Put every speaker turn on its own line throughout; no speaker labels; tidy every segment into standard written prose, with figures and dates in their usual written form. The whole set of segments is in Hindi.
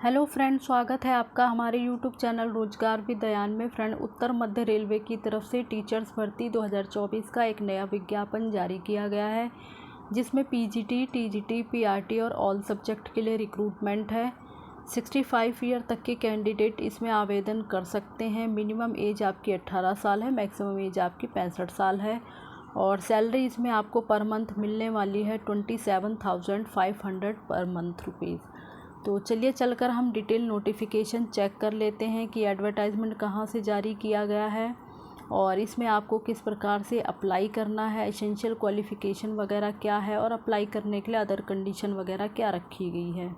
हेलो फ्रेंड, स्वागत है आपका हमारे यूट्यूब चैनल रोजगार विद दयान में। फ्रेंड, उत्तर मध्य रेलवे की तरफ से टीचर्स भर्ती 2024 का एक नया विज्ञापन जारी किया गया है, जिसमें पीजीटी, टीजीटी, पीआरटी और ऑल सब्जेक्ट के लिए रिक्रूटमेंट है। 65 ईयर तक के कैंडिडेट इसमें आवेदन कर सकते हैं। मिनिमम एज आपकी 18 साल है, मैक्सिमम एज आपकी 65 साल है और सैलरी इसमें आपको पर मंथ मिलने वाली है 27,500 पर मंथ रुपीज़। तो चलिए चलकर हम डिटेल नोटिफिकेशन चेक कर लेते हैं कि एडवर्टाइजमेंट कहाँ से जारी किया गया है और इसमें आपको किस प्रकार से अप्लाई करना है, एसेंशियल क्वालिफ़िकेशन वगैरह क्या है और अप्लाई करने के लिए अदर कंडीशन वगैरह क्या रखी गई है।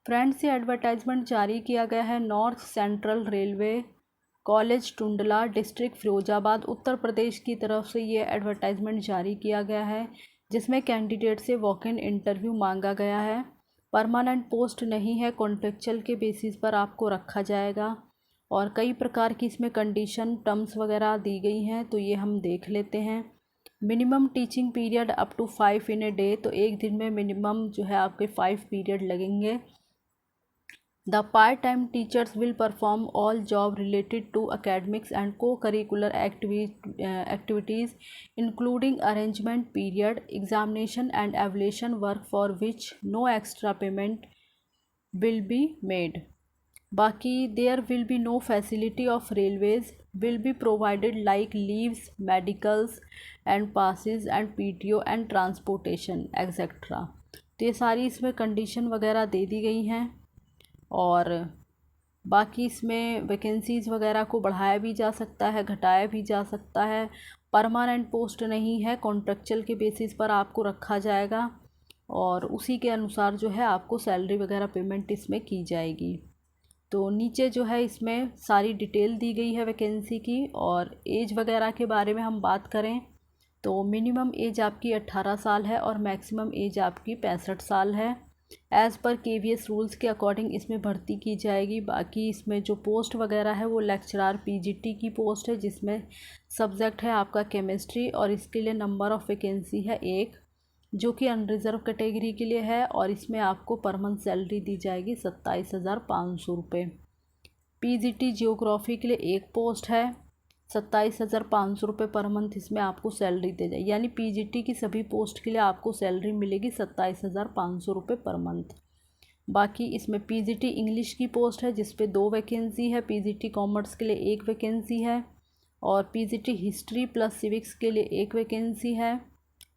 फ्रेंड्स, ये एडवर्टाइजमेंट जारी किया गया है north central railway college Tundla, district Firozabad, Uttar Pradesh की तरफ से ये एडवर्टाइजमेंट जारी किया गया है, जिसमें कैंडिडेट से वॉक इन इंटरव्यू मांगा गया है। परमानेंट पोस्ट नहीं है, कॉन्ट्रेक्चुअल के बेसिस पर आपको रखा जाएगा और कई प्रकार की इसमें कंडीशन टर्म्स वगैरह दी गई हैं, तो ये हम देख लेते हैं। Minimum teaching period up to 5 in a day, तो एक दिन में मिनिमम जो है आपके 5 पीरियड लगेंगे। The part-time teachers will perform all job related to academics and co-curricular activities, including arrangement period, examination and evaluation work for which no extra payment will be made. बाकी there will be no facility of railways will be provided like leaves, medicals and passes and PTO and transportation etc. तो ये सारी इसमें कंडीशन वगैरह दे दी गई हैं और बाकी इसमें वैकेंसीज़ वगैरह को बढ़ाया भी जा सकता है, घटाया भी जा सकता है। परमानेंट पोस्ट नहीं है, कॉन्ट्रेक्चुअल के बेसिस पर आपको रखा जाएगा और उसी के अनुसार जो है आपको सैलरी वगैरह पेमेंट इसमें की जाएगी। तो नीचे जो है इसमें सारी डिटेल दी गई है वैकेंसी की। और एज वगैरह के बारे में हम बात करें तो मिनिमम एज आपकी 18 साल है और मैक्सिमम एज आपकी 65 साल है। एज़ पर KVS रूल्स के अकॉर्डिंग इसमें भर्ती की जाएगी। बाकी इसमें जो पोस्ट वगैरह है वो लेक्चरर PGT की पोस्ट है, जिसमें सब्जेक्ट है आपका केमिस्ट्री और इसके लिए नंबर ऑफ़ वैकेंसी है 1, जो कि अनरिज़र्व कैटेगरी के लिए है और इसमें आपको पर मंथ सैलरी दी जाएगी 27,500 रुपये। PGT जियोग्राफी के लिए 1 पोस्ट है, 27,500 रुपये पर मंथ इसमें आपको सैलरी दे जाए, यानी PGT की सभी पोस्ट के लिए आपको सैलरी मिलेगी 27,500 रुपये पर मंथ। बाकी इसमें PGT इंग्लिश की पोस्ट है जिस पे 2 वैकेंसी है, PGT कॉमर्स के लिए 1 वैकेंसी है और PGT हिस्ट्री प्लस सिविक्स के लिए 1 वैकेंसी है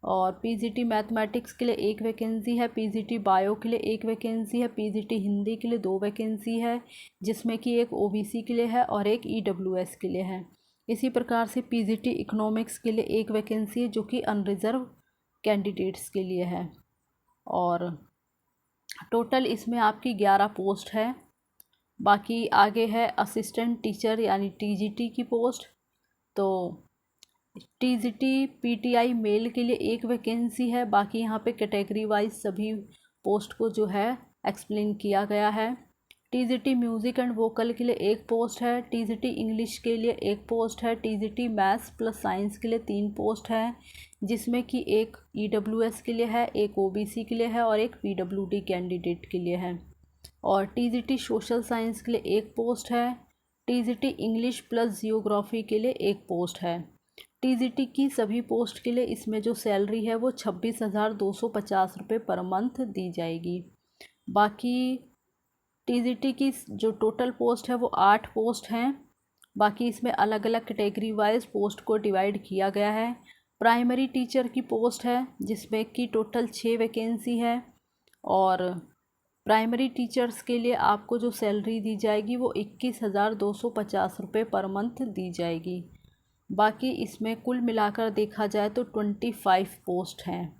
और PGT मैथमेटिक्स के लिए 1 वैकेंसी है, PGT बायो के लिए 1 वैकेंसी है, PGT हिंदी के लिए 2 वैकेंसी है, जिसमें कि एक OBC के लिए है और एक EWS के लिए है। इसी प्रकार से PGT इकोनॉमिक्स के लिए 1 वैकेंसी है, जो कि अनरिज़र्व कैंडिडेट्स के लिए है और टोटल इसमें आपकी 11 पोस्ट है। बाकी आगे है असिस्टेंट टीचर यानी TGT की पोस्ट। तो TGT PTI मेल के लिए 1 वैकेंसी है। बाकी यहाँ पे कैटेगरी वाइज सभी पोस्ट को जो है एक्सप्लेन किया गया है। TGT म्यूज़िक एंड वोकल के लिए 1 पोस्ट है, TGT इंग्लिश के लिए 1 पोस्ट है, TGT मैथ्स प्लस साइंस के लिए 3 पोस्ट है, जिसमें कि एक EWS के लिए है, एक OBC के लिए है और एक PWD कैंडिडेट के लिए है। और TGT सोशल साइंस के लिए 1 पोस्ट है, TGT इंग्लिश प्लस जियोग्राफी के लिए 1 पोस्ट है। TGT की सभी पोस्ट के लिए इसमें जो सैलरी है वो 26,250 रुपये पर मंथ दी जाएगी। बाकी TGT की जो टोटल पोस्ट है वो 8 पोस्ट हैं। बाकी इसमें अलग अलग कैटेगरी वाइज पोस्ट को डिवाइड किया गया है। प्राइमरी टीचर की पोस्ट है जिसमें कि टोटल 6 वैकेंसी है और प्राइमरी टीचर्स के लिए आपको जो सैलरी दी जाएगी वो 21,250 रुपये पर मंथ दी जाएगी। बाकी इसमें कुल मिलाकर देखा जाए तो 25 पोस्ट हैं।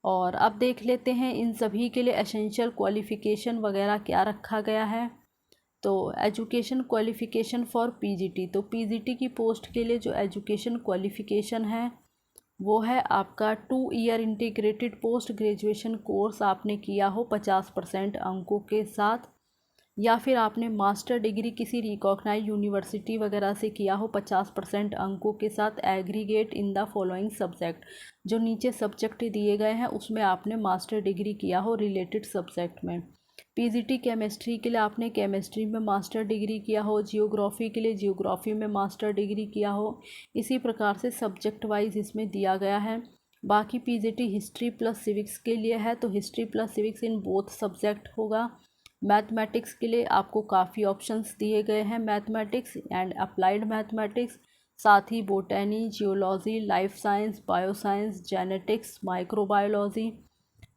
और अब देख लेते हैं इन सभी के लिए एसेंशियल क्वालिफ़िकेशन वगैरह क्या रखा गया है। तो एजुकेशन क्वालिफ़िकेशन फॉर PGT, तो PGT की पोस्ट के लिए जो एजुकेशन क्वालिफ़िकेशन है वो है आपका 2 year integrated post graduation course आपने किया हो 50% अंकों के साथ। या फिर आपने मास्टर डिग्री किसी रिकॉग्नाइज यूनिवर्सिटी वगैरह से किया हो 50% अंकों के साथ, aggregate in the following subject, जो नीचे सब्जेक्ट दिए गए हैं उसमें आपने मास्टर डिग्री किया हो रिलेटेड सब्जेक्ट में। पीजीटी केमिस्ट्री के लिए आपने केमिस्ट्री में मास्टर डिग्री किया हो, जियोग्राफी के लिए जियोग्राफी में मास्टर डिग्री किया हो। इसी प्रकार से सब्जेक्ट वाइज इसमें दिया गया है। बाकी पीजीटी हिस्ट्री प्लस सिविक्स के लिए है, तो history plus civics in both subject होगा। मैथमेटिक्स के लिए आपको काफ़ी ऑप्शंस दिए गए हैं, मैथमेटिक्स एंड अप्लाइड मैथमेटिक्स, साथ ही botany, geology, life science, bioscience, genetics, microbiology,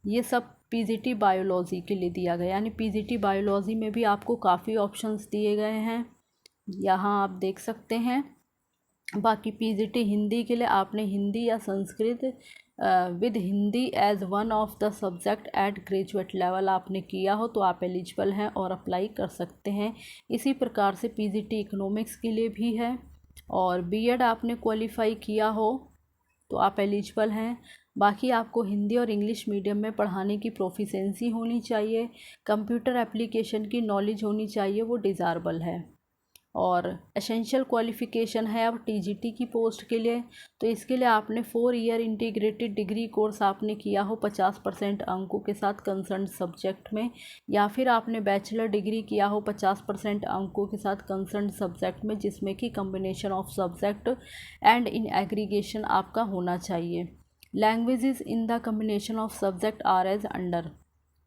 ये सब पीजीटी बायोलॉजी के लिए दिया गया। यानी पीजीटी बायोलॉजी में भी आपको काफ़ी ऑप्शंस दिए गए हैं, यहाँ आप देख सकते हैं। बाकी पीजीटी हिंदी के लिए आपने हिंदी या Sanskrit with Hindi as one of the subject at graduate level आपने किया हो तो आप एलिजिबल हैं और अप्लाई कर सकते हैं। इसी प्रकार से पीजीटी इकोनॉमिक्स के लिए भी है, और बीएड आपने क्वालिफाई किया हो तो आप एलिजिबल हैं। बाकी आपको हिंदी और इंग्लिश मीडियम में पढ़ाने की प्रोफिशेंसी होनी चाहिए, कंप्यूटर एप्लीकेशन की नॉलेज होनी चाहिए, वो डिज़ायरेबल है। और एसेंशियल क्वालिफ़िकेशन है अब टीजीटी की पोस्ट के लिए, तो इसके लिए आपने 4 ईयर इंटीग्रेटेड डिग्री कोर्स आपने किया हो 50% अंकों के साथ कंसर्न सब्जेक्ट में, या फिर आपने बैचलर डिग्री किया हो 50% अंकों के साथ कंसर्न सब्जेक्ट में, जिसमें कि combination of subject and in aggregation आपका होना चाहिए। Languages in the combination of subject are as under,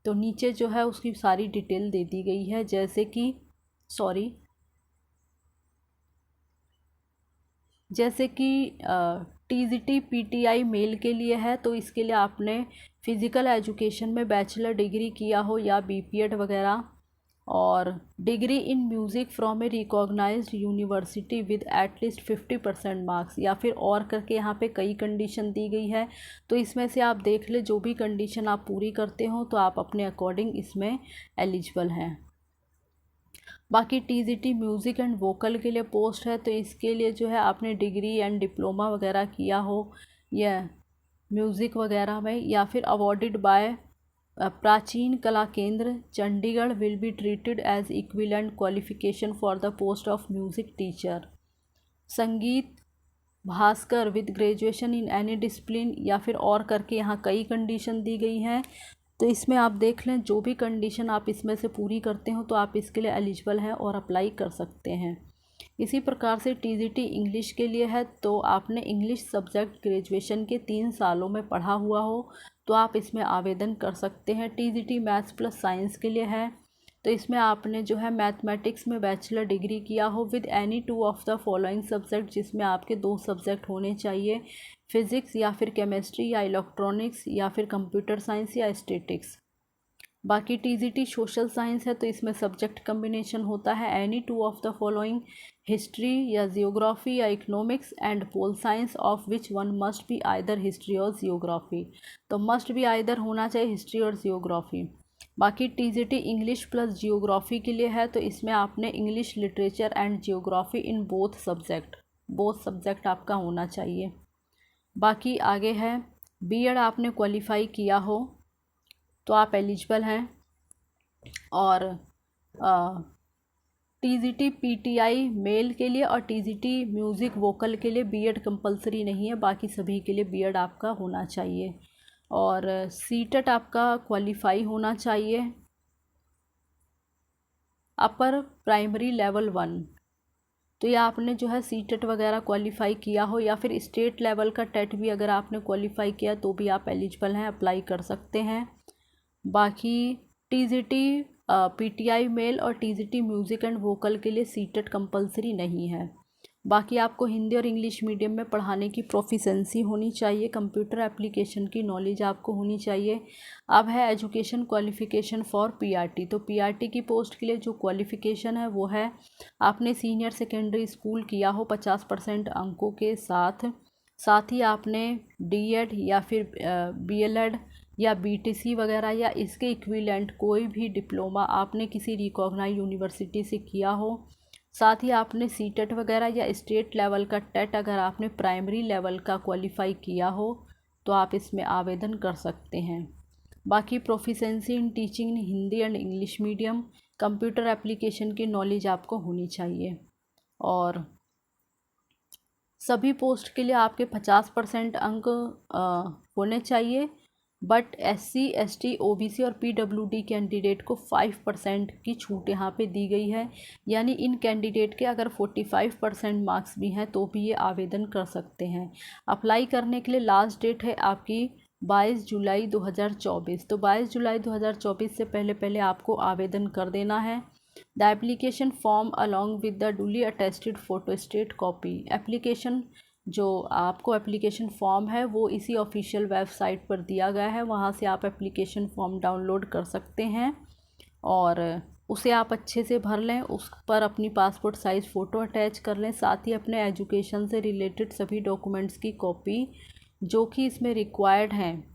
तो नीचे जो है उसकी सारी डिटेल दे दी गई है, जैसे कि टीजीटी पीटीआई मेल के लिए है, तो इसके लिए आपने फ़िज़िकल एजुकेशन में बैचलर डिग्री किया हो या बीपीएड वगैरह, और degree in music from a recognized university with at least 50% marks, या फिर और करके यहाँ पे कई कंडीशन दी गई है, तो इसमें से आप देख ले जो भी कंडीशन आप पूरी करते हो तो आप अपने अकॉर्डिंग इसमें एलिजिबल हैं। बाकी टीजीटी म्यूज़िक एंड वोकल के लिए पोस्ट है, तो इसके लिए जो है आपने डिग्री एंड डिप्लोमा वगैरह किया हो या म्यूज़िक वगैरह में, या फिर awarded bye Prachin Kala Kendra Chandigarh will be treated as equivalent qualification for the post of music teacher. Sangeet Bhaskar with graduation in any discipline, या फिर और करके यहाँ कई कंडीशन दी गई हैं, तो इसमें आप देख लें जो भी कंडीशन आप इसमें से पूरी करते हो तो आप इसके लिए एलिजिबल हैं और अप्लाई कर सकते हैं। इसी प्रकार से टीजीटी इंग्लिश के लिए है, तो आपने इंग्लिश सब्जेक्ट ग्रेजुएशन के 3 सालों में पढ़ा हुआ हो तो आप इसमें आवेदन कर सकते हैं। टीजीटी मैथ्स प्लस साइंस के लिए है, तो इसमें आपने जो है मैथमेटिक्स में बैचलर डिग्री किया हो with any 2 of the following subject, जिसमें आपके 2 सब्जेक्ट होने चाहिए, फिज़िक्स या फिर केमिस्ट्री या इलेक्ट्रॉनिक्स या फिर कंप्यूटर साइंस या स्टैटिक्स। बाकी टीजीटी सोशल साइंस है, तो इसमें सब्जेक्ट कम्बिनेशन होता है any 2 of the following, history या जियोग्राफी या economics and pol science of which one must be either history और जियोग्राफी, तो मस्ट बी आइदर होना चाहिए हिस्ट्री और जियोग्राफी। बाकी टीजीटी इंग्लिश प्लस जियोग्राफी के लिए है, तो इसमें आपने English literature and geography in both subject आपका होना चाहिए। बाकी आगे है बीएड आपने क्वालिफाई किया हो तो आप एलिजिबल हैं, और टीजीटी पीटीआई मेल के लिए और टीजीटी म्यूज़िक वोकल के लिए बीएड कंपलसरी नहीं है, बाकी सभी के लिए बीएड आपका होना चाहिए। और सीटेट आपका क्वालिफाई होना चाहिए अपर प्राइमरी लेवल 1, तो ये आपने जो है सीटेट वगैरह क्वालिफाई किया हो, या फिर स्टेट लेवल का टेट भी अगर आपने क्वालिफाई किया तो भी आप एलिजिबल हैं, अप्लाई कर सकते हैं। बाकी टीजीटी पीटीआई मेल और टीजीटी म्यूज़िक एंड वोकल के लिए सीटेट कंपलसरी नहीं है। बाकी आपको हिंदी और इंग्लिश मीडियम में पढ़ाने की प्रोफिशेंसी होनी चाहिए, कंप्यूटर एप्लीकेशन की नॉलेज आपको होनी चाहिए। अब है एजुकेशन क्वालिफ़िकेशन फॉर पीआरटी, तो पीआरटी की पोस्ट के लिए जो क्वालिफ़िकेशन है वो है आपने सीनियर सेकेंडरी स्कूल किया हो 50% अंकों के साथ ही आपने डीएड या फिर बीएलएड या बीटीसी वगैरह या इसके इक्विवेलेंट कोई भी डिप्लोमा आपने किसी रिकॉग्नाइज्ड यूनिवर्सिटी से किया हो, साथ ही आपने सीटेट वगैरह या स्टेट लेवल का टेट अगर आपने प्राइमरी लेवल का क्वालिफाई किया हो तो आप इसमें आवेदन कर सकते हैं। बाकी proficiency in teaching in Hindi and English medium, computer application की नॉलेज आपको होनी चाहिए। और सभी पोस्ट के लिए आपके 50% अंक होने चाहिए, बट SC ST OBC और PWD कैंडिडेट को 5% की छूट यहाँ पे दी गई है। यानी इन कैंडिडेट के अगर 45% मार्क्स भी हैं तो भी ये आवेदन कर सकते हैं। अप्लाई करने के लिए लास्ट डेट है आपकी 22 जुलाई 2024। तो 22 जुलाई 2024 से पहले पहले आपको आवेदन कर देना है। The application form along with the duly attested photostat copy. Application जो आपको एप्लीकेशन फॉर्म है वो इसी ऑफिशियल वेबसाइट पर दिया गया है, वहाँ से आप एप्लीकेशन फॉर्म डाउनलोड कर सकते हैं और उसे आप अच्छे से भर लें। उस पर अपनी पासपोर्ट साइज़ फ़ोटो अटैच कर लें, साथ ही अपने एजुकेशन से रिलेटेड सभी डॉक्यूमेंट्स की कॉपी जो कि इसमें रिक्वायर्ड हैं।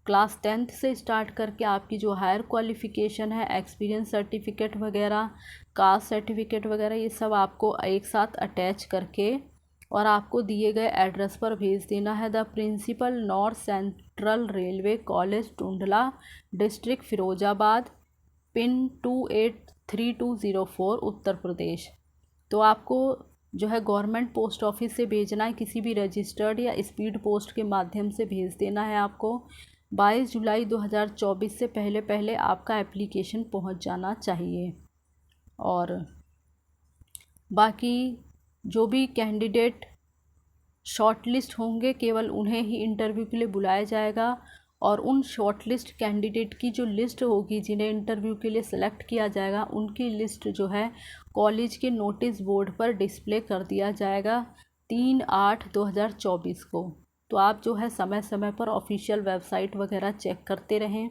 क्लास 10th से स्टार्ट करके आपकी जो हायर क्वालिफ़िकेशन है, एक्सपीरियंस सर्टिफिकेट वगैरह, कास्ट सर्टिफिकेट वगैरह, ये सब आपको एक साथ अटैच करके और आपको दिए गए एड्रेस पर भेज देना है। The principal, North central railway college, Tundla, district Firozabad, pin 283204, Uttar Pradesh. तो आपको जो है गवर्नमेंट पोस्ट ऑफिस से भेजना है, किसी भी रजिस्टर्ड या स्पीड पोस्ट के माध्यम से भेज देना है आपको। 22 जुलाई 2024 से पहले पहले आपका एप्लीकेशन पहुंच जाना चाहिए। और बाकी जो भी कैंडिडेट शॉर्टलिस्ट होंगे केवल उन्हें ही इंटरव्यू के लिए बुलाया जाएगा और उन शॉर्टलिस्ट कैंडिडेट की जो लिस्ट होगी जिन्हें इंटरव्यू के लिए सेलेक्ट किया जाएगा, उनकी लिस्ट जो है कॉलेज के नोटिस बोर्ड पर डिस्प्ले कर दिया जाएगा 3/8/2024 को। तो आप जो है समय समय पर ऑफिशियल वेबसाइट वगैरह चेक करते रहें।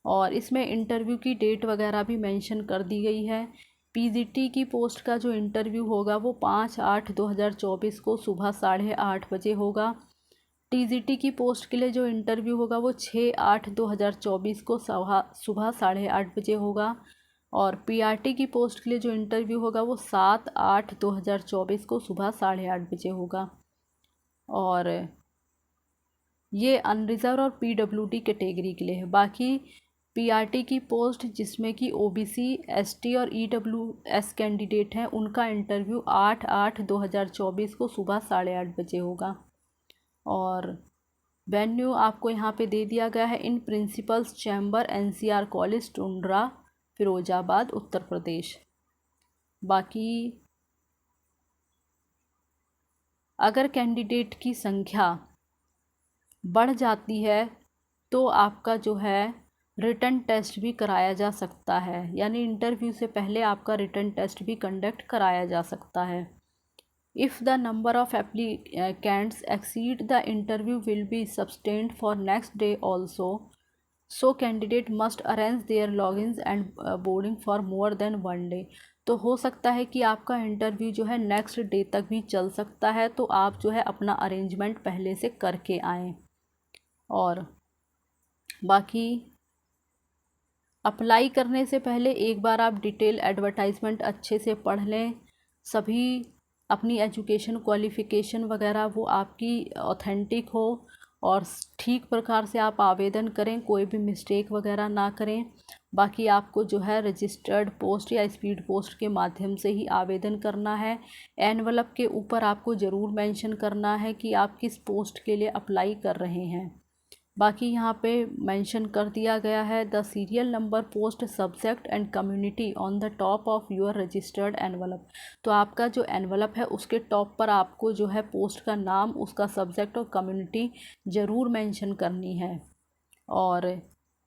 और इसमें इंटरव्यू की डेट वगैरह भी मेंशन कर दी गई है। PGT की पोस्ट का जो इंटरव्यू होगा वो 5/8/2024 को सुबह 8:30 बजे होगा। TGT की पोस्ट के लिए जो इंटरव्यू होगा वो 6/8/2024 को सुबह 8:30 बजे होगा। और PRT की पोस्ट के लिए जो इंटरव्यू होगा वो 7/8/2024 को सुबह 8:30 बजे होगा। और ये अनरिजर्व और PWD कैटेगरी के लिए है। बाकी PRT की पोस्ट जिसमें कि OBC, ST और EWS कैंडिडेट हैं, उनका इंटरव्यू 8/8/2024 को सुबह 8:30 बजे होगा। और वेन्यू आपको यहाँ पे दे दिया गया है, in principal's chamber, NCR college, Tundla, Firozabad, Uttar Pradesh. बाकी अगर कैंडिडेट की संख्या बढ़ जाती है तो आपका जो है रिटन टेस्ट भी कराया जा सकता है, यानी इंटरव्यू से पहले आपका रिटन टेस्ट भी कंडक्ट कराया जा सकता है। If the number of applicants exceed the interview will be sustained for next day also, so candidate must arrange their lodgings and boarding for more than 1 day. तो हो सकता है कि आपका इंटरव्यू जो है नेक्स्ट डे तक भी चल सकता है, तो आप जो है अपना अरेंजमेंट पहले से करके आएँ। और बाकी अप्लाई करने से पहले एक बार आप डिटेल एडवर्टाइजमेंट अच्छे से पढ़ लें। सभी अपनी एजुकेशन क्वालिफ़िकेशन वगैरह वो आपकी ऑथेंटिक हो और ठीक प्रकार से आप आवेदन करें, कोई भी मिस्टेक वगैरह ना करें। बाकी आपको जो है रजिस्टर्ड पोस्ट या स्पीड पोस्ट के माध्यम से ही आवेदन करना है। एनवलप के ऊपर आपको ज़रूर मेंशन करना है कि आप किस पोस्ट के लिए अप्लाई कर रहे हैं। बाकी यहाँ पे मेंशन कर दिया गया है, the serial number, post, subject and community on the top of your registered envelope. तो आपका जो एनवलप है उसके टॉप पर आपको जो है पोस्ट का नाम, उसका सब्जेक्ट और कम्युनिटी ज़रूर मेंशन करनी है। और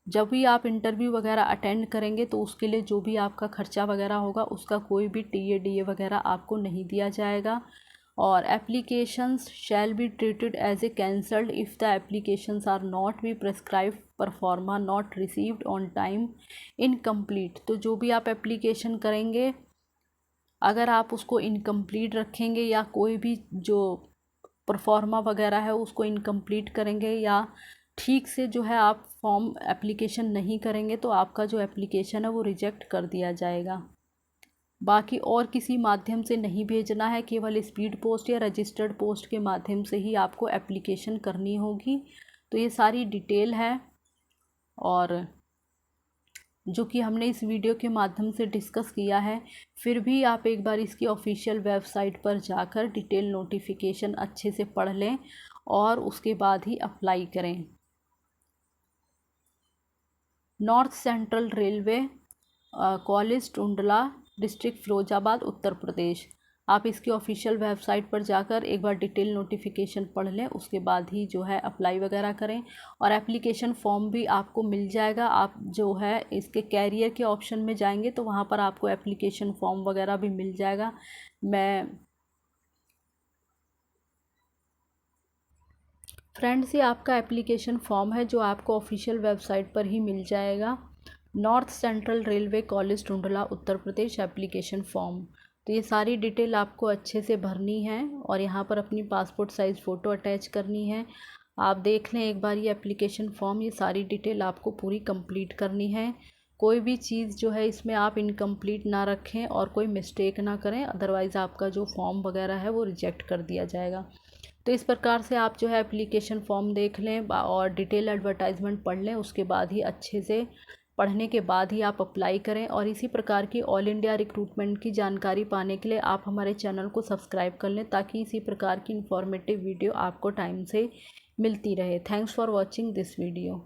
जब भी आप इंटरव्यू वगैरह अटेंड करेंगे तो उसके लिए जो भी आपका खर्चा वगैरह होगा उसका कोई भी TADA वगैरह आपको नहीं दिया जाएगा। और applications shall be treated as a cancelled if the applications are not be prescribe proforma not received on time, incomplete. तो जो भी आप एप्लीकेशन करेंगे अगर आप उसको इनकम्प्लीट रखेंगे या कोई भी जो परफॉर्मा वगैरह है उसको इनकम्प्लीट करेंगे या ठीक से जो है आप फॉर्म एप्लीकेशन नहीं करेंगे तो आपका जो एप्लीकेशन है वो रिजेक्ट कर दिया जाएगा। बाकी और किसी माध्यम से नहीं भेजना है, केवल स्पीड पोस्ट या रजिस्टर्ड पोस्ट के माध्यम से ही आपको एप्लीकेशन करनी होगी। तो ये सारी डिटेल है। और जो कि हमने इस वीडियो के माध्यम से डिस्कस किया है, फिर भी आप एक बार इसकी ऑफिशियल वेबसाइट पर जाकर डिटेल नोटिफिकेशन अच्छे से पढ़ लें और उसके बाद ही अप्लाई करें। North central railway, college Tundla, district Firozabad, Uttar Pradesh. आप इसकी ऑफिशियल वेबसाइट पर जाकर एक बार डिटेल नोटिफिकेशन पढ़ लें, उसके बाद ही जो है अप्लाई वगैरह करें। और एप्लीकेशन फॉर्म भी आपको मिल जाएगा। आप जो है इसके कैरियर के ऑप्शन में जाएंगे तो वहाँ पर आपको एप्लीकेशन फॉर्म वगैरह भी मिल जाएगा। फ्रेंड्स, ये आपका एप्लीकेशन फॉर्म है जो आपको ऑफिशियल वेबसाइट पर ही मिल जाएगा। North central railway, college Tundla, Uttar Pradesh, application form. तो ये सारी डिटेल आपको अच्छे से भरनी है और यहाँ पर अपनी पासपोर्ट साइज़ फ़ोटो अटैच करनी है। आप देख लें एक बार ये एप्लीकेशन फॉर्म, ये सारी डिटेल आपको पूरी कंप्लीट करनी है। कोई भी चीज़ जो है इसमें आप इनकम्प्लीट ना रखें और कोई मिस्टेक ना करें, अदरवाइज़ आपका जो फॉर्म वगैरह है वो रिजेक्ट कर दिया जाएगा। तो इस प्रकार से आप जो है एप्लीकेशन फॉर्म देख लें और डिटेल एडवर्टाइजमेंट पढ़ लें, उसके बाद ही अच्छे से पढ़ने के बाद ही आप अप्लाई करें। और इसी प्रकार की ऑल इंडिया रिक्रूटमेंट की जानकारी पाने के लिए आप हमारे चैनल को सब्सक्राइब कर लें, ताकि इसी प्रकार की इंफॉर्मेटिव वीडियो आपको टाइम से मिलती रहे। Thanks for watching this video.